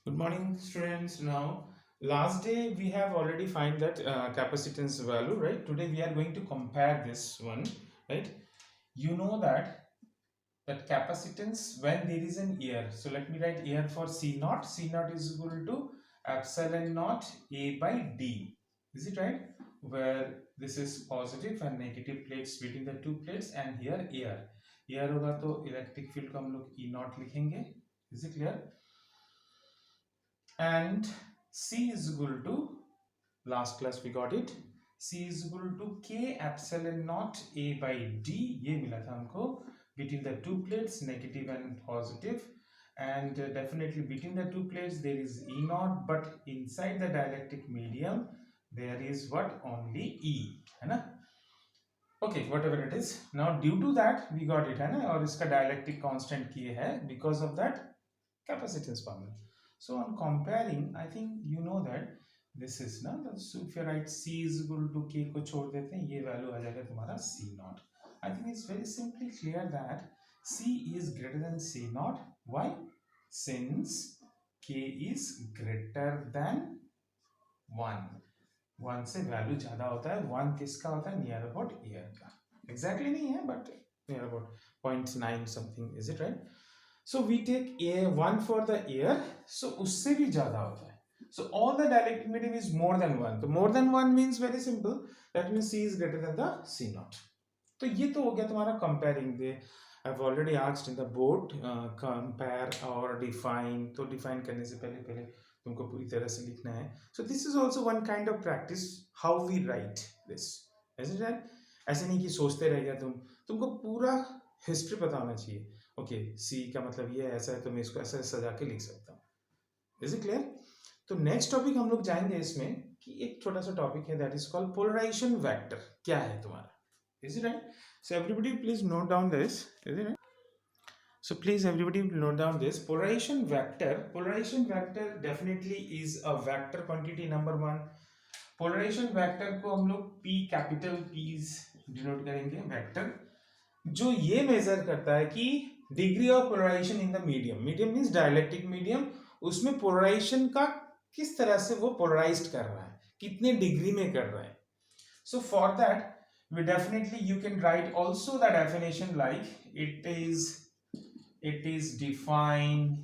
Good morning, students. Now, last day we have already find that capacitance value, right? Today we are going to compare this one, right? You know that capacitance when there is an air. So let me write air for C naught. C naught is equal to epsilon naught A by D. Is it right? Where this is positive and negative plates between the two plates, and here air. Air होगा तो electric field को हम लोग E naught लिखेंगे. Is it clear? And C is equal to, last class we got it, C is equal to K epsilon naught A by D. ये मिला था हमको between the two plates, negative and positive, and definitely between the two plates there is E naught, but inside the dielectric medium there is what? Only E, है ना? Okay, whatever it is. Now due to that we got it, है ना? और इसका dielectric constant K है because of that capacitance formula. So on comparing, I think you know that this is ना, so if you write C is equal to K को छोड़ देते हैं, ये वैल्यू आ जाएगा तुम्हारा C naught. I think it's very simply clear that C is greater than C naught. Why? Since K is greater than 1. 1 से value ज्यादा होता है. 1 किसका होता है? नियर अबाउट एयर का. एग्जैक्टली नहीं है, but near about 0.9 something. Is it right? So we take a 1 for the air, so उससे भी ज्यादा होता है. So all the dielectric medium is more than 1. तो more than 1 means very simple. That means C is greater than the C naught. तो ये तो हो गया तुम्हारा comparing. They I've already asked in the board compare और define. तो define करने से पहले पहले तुमको पूरी तरह से लिखना है. So this is also one kind of practice how we write this. Is it right? ऐसे नहीं कि सोचते रह गया तुमको पूरा हिस्ट्री पता होना चाहिए. ओके, सी का मतलब ये ऐसा है तो मैं इसको ऐसा सजा के लिख सकता हूँ. Is it clear? तो नेक्स्ट टॉपिक हम लोग जाएंगे इसमें कि एक छोटा सा टॉपिक है that is called polarization vector. क्या है तुम्हारा? Is it right? So everybody please note down this. Is it right? So please everybody note down this polarization vector. Polarization vector definitely is a vector quantity number one. Polarization vector को हम लोग P capital P's denote करेंगे. Vector जो ये measure करता है कि degree of polarization in the medium. Medium means dielectric medium. उसमें पोलराइजेशन का किस तरह से वो पोलराइज्ड कर रहा है, कितने डिग्री में कर रहा है. So for that we definitely you can write also the definition like it is defined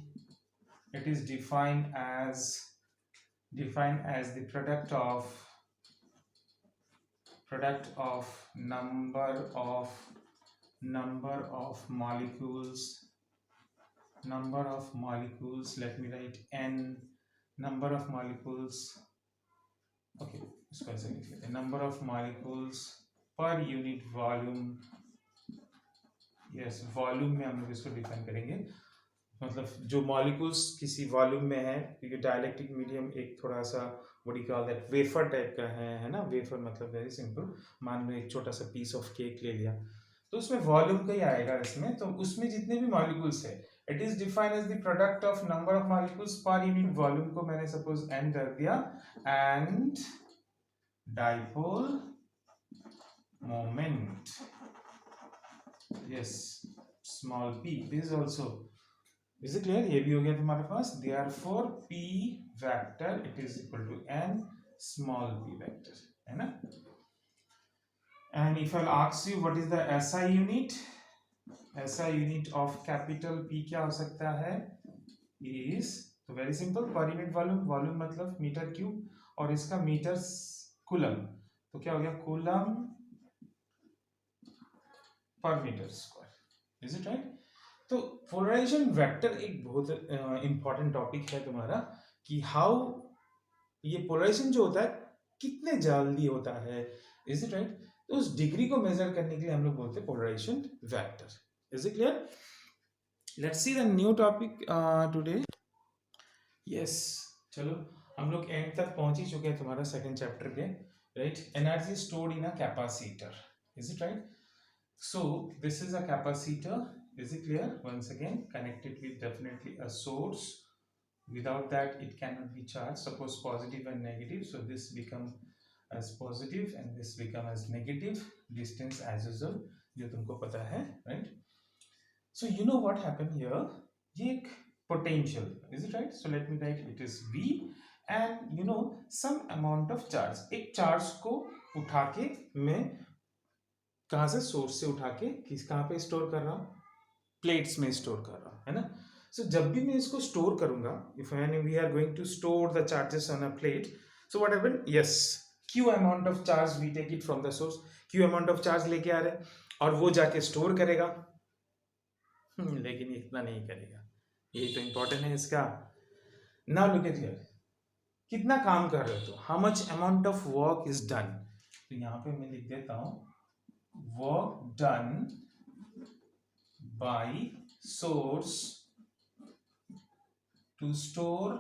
as the product of number of molecules. Let me write n number of molecules. Okay, इसको ऐसे लिख लेते हैं. number of molecules per unit volume. yes, volume में हम लोग इसको define करेंगे. मतलब जो मॉलिक्यूल्स किसी वॉल्यूम में है, क्योंकि डायलेक्ट्रिक मीडियम एक थोड़ा सा what you call that wafer type का है ना. वेफर मतलब वेरी सिंपल. मान लो एक छोटा सा पीस ऑफ केक ले लिया तो उसमें वॉल्यूम का ही आएगा इसमें. तो उसमें जितने भी मॉलिक्यूल्स है it is defined as the product of number of molecules per unit volume को मैंने सपोज एन कर दिया. And dipole moment, yes, small p. This is also. Is it clear? ये भी हो गया तुम्हारे पास. Therefore p vector it is equal to n small p vector, है ना. And if I ask you what is the SI unit, SI unit of capital P क्या हो सकता है? इज, तो वेरी सिंपल, पर यूनिट वॉल्यूम. वॉल्यूम मतलब metre cube, और इसका मीटर कूलम. तो क्या हो गया? Coulomb per metre square. Is it right? तो पोलराइजेशन वेक्टर एक बहुत इंपॉर्टेंट टॉपिक है तुम्हारा कि हाउ ये पोलराइजेशन जो होता है कितने जल्दी होता है. Is it right? तो उस डिग्री को मेजर करने के लिए हम लोग बोलते हैं polarization vector. Is it clear? Let's see the new topic today. Yes, चलो हम लोग एंड तक पहुंच ही चुके हैं तुम्हारा सेकंड चैप्टर के. Right? Energy stored in a capacitor. Is it right? So this is a capacitor. Is it clear? Once again, connected with definitely a source. Without that, it cannot be charged. Suppose positive and negative. So this become as positive and this become as negative. Distance as usual. जो तुमको पता है, right? So you know what happened here? ये एक potential. Is it right? So let me write it is V and some amount of charge. एक charge को उठा के मैं कहाँ से सोर्स से उठा के कहाँ पे स्टोर कर रहा हूँ, प्लेट्स में स्टोर कर रहा हूँ, है ना. सो जब भी मैं इसको स्टोर करूंगा, if we are going to store the charges on a plate, so what happen, yes, Q amount of charge we take it from the source, Q amount of charge लेके आ रहे हैं और वो जाके स्टोर करेगा. लेकिन इतना नहीं करेगा, यही तो इंपॉर्टेंट है इसका. नाउ लुक एट हियर, कितना काम कर रहे हो, तो how much amount of work is done. तो यहाँ पे मैं लिख देता हूँ work done by source to store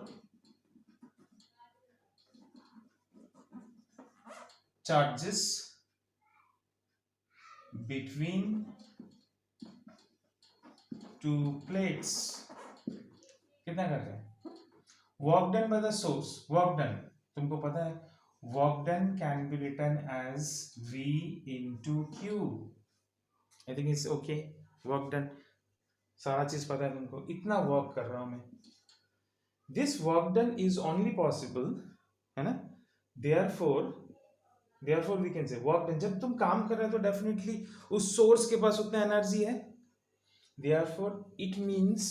charges between two plates. कितना करते हैं, work done by the source, work done तुमको पता है, work done can be written as V into Q. I think it's okay. work done सारा चीज पता है तुमको, इतना वर्क कर रहा हूं मैं. This work done is only possible, है ना, therefore we can say work done. जब तुम काम कर रहे हो तो डेफिनेटली उस सोर्स के पास उतना एनर्जी है, therefore it means,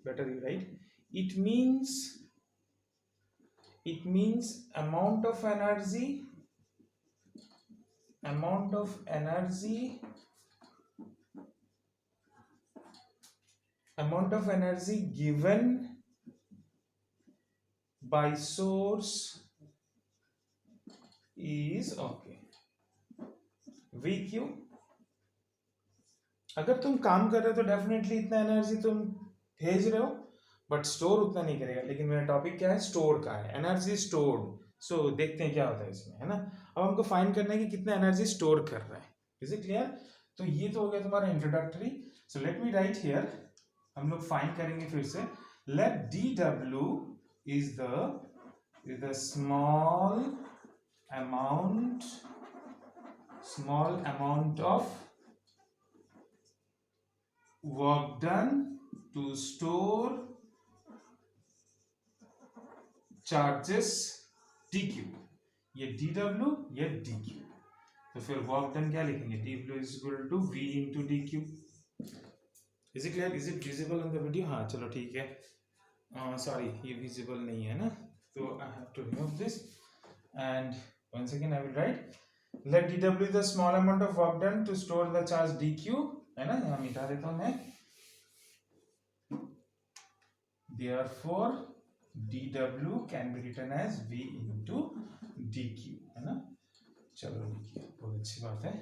better you write, it means amount of energy given by source is okay. VQ, अगर तुम काम कर रहे हो तो डेफिनेटली इतना एनर्जी तुम भेज रहे हो, बट स्टोर उतना नहीं करेगा. लेकिन मेरा टॉपिक क्या है, स्टोर का है, एनर्जी स्टोर्ड. सो देखते हैं क्या होता है इसमें, है ना. अब हमको फाइंड करना है कि कितना एनर्जी स्टोर कर रहा है. Is it clear? तो ये तो हो गया तुम्हारा introductory. So let me write here, हम लोग फाइंड करेंगे फिर से. Let DW is the small amount of work done to store charges DQ. ये DW, ये DQ. तो फिर वर्क डन क्या लिखेंगे, DW is equal to V into DQ. Is it clear? Is it visible in the video? हाँ चलो ठीक है. Sorry, ये visible नहीं है ना, तो I have to remove this and once again I will write let DW the small amount of work done to store the charge DQ, है ना. यहाँ मिटा देता हूँ मैं. Therefore DW can be written as V into DQ, है ना. चलो लिखिए, बहुत अच्छी बात है.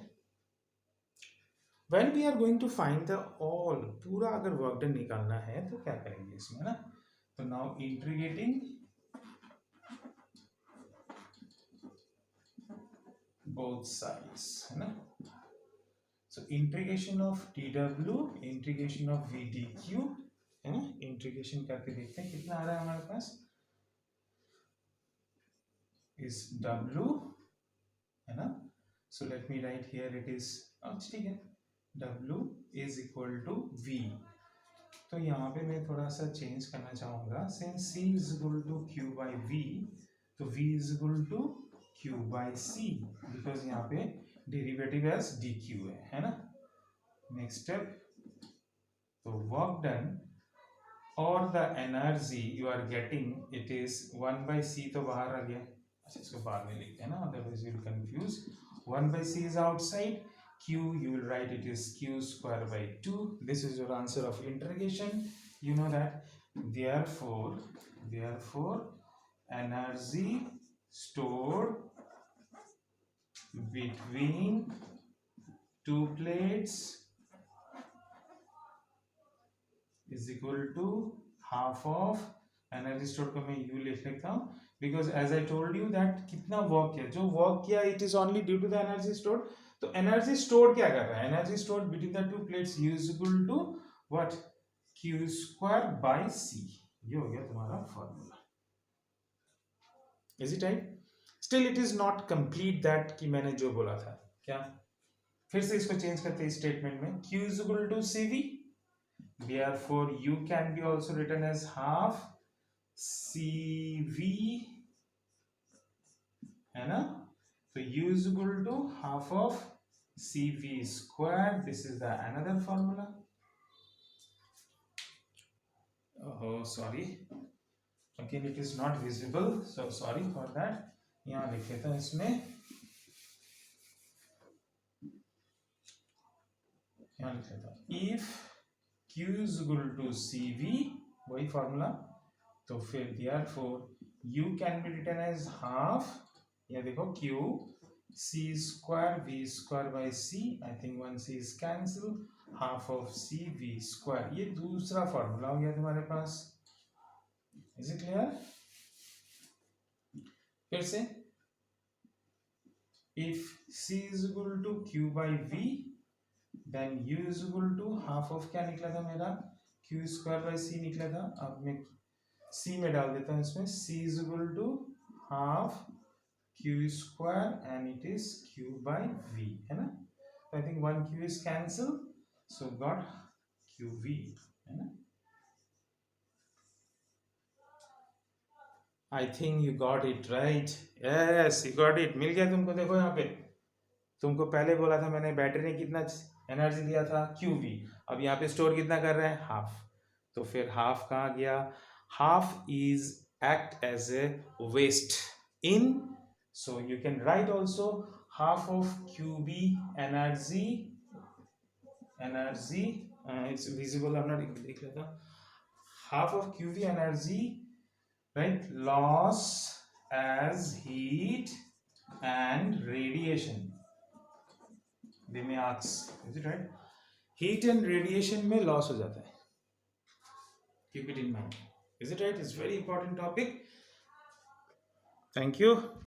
When we are going to find the all, पूरा अगर work done निकालना है तो क्या करेंगे इसमें ना. So now integrating both sides, है ना. So integration of DW, integration of VDQ, है ना. इंटीग्रेशन करके देखते हैं कितना आ रहा है हमारे पास. is W, है ना. So let me write here it is, ठीक है, W is equal to V. तो यहाँ पे मैं थोड़ा सा चेंज करना चाहूँगा. Since C is equal to Q by V, तो V is equal to Q by C, because यहाँ पे डेरिवेटिव एज DQ है ना. नेक्स्ट स्टेप, तो वर्क डन और the energy you are getting it is 1 by C, तो बाहर आ गया. अच्छा इसको बाद में लिखते हैं ना, otherwise you will confuse. 1 by C is outside. Q, you will write it is Q square by 2. This is your answer of integration. You know that. Therefore energy stored between two plates is equal to half of energy stored को मैं U लिख लेता हूँ, because as I told you that कितना work किया, जो work किया it is only due to the energy stored. तो एनर्जी स्टोर क्या कर रहा है, energy store between the two plates U is equal to what, Q square by C. ये हो गया तुम्हारा formula. Is it right? Still it is not complete that कि मैंने जो बोला था. क्या, फिर से इसको चेंज करते हैं स्टेटमेंट में. Q is equal to CV, Therefore, U can be also written as half CV, है ना? So U is equal to half of CV square. This is the another formula. Oh, sorry. Again, it is not visible. So sorry for that. यहाँ लिख लेता हूँ इसमें. यहाँ लिख लेता हूँ. If Q is equal to CV, वही formula. तो फिर therefore U can be written as half. ये देखो Q C square V square by C. I think one C is cancelled. Half of C V square. ये दूसरा formula हो गया तुम्हारे पास. Is it clear? फिर से if C is equal to Q by V, then U is equal to half of क्या निकला था मेरा? Q square by C निकला था. अब मैं C में डाल देता हूँ इसमें. C is equal to half Q square and it is Q by V, है ना? So I think one Q is cancelled, so got QV, है ना? I think you got it right. Yes, you got it. मिल गया तुमको. देखो यहाँ पे तुमको पहले बोला था मैंने बैटरी ने कितना एनर्जी दिया था QV. अब यहाँ पे स्टोर कितना कर रहे हैं? हाफ. तो फिर हाफ कहाँ गया? Half is act as a waste in. So you can write also half of QB energy. It's visible. I'm not देख लेता. Half of QB energy, right? Loss as heat and radiation. They may ask, is it right? Heat and radiation में loss हो जाता है. Keep it in mind. Is it right? It's very important topic. Thank you.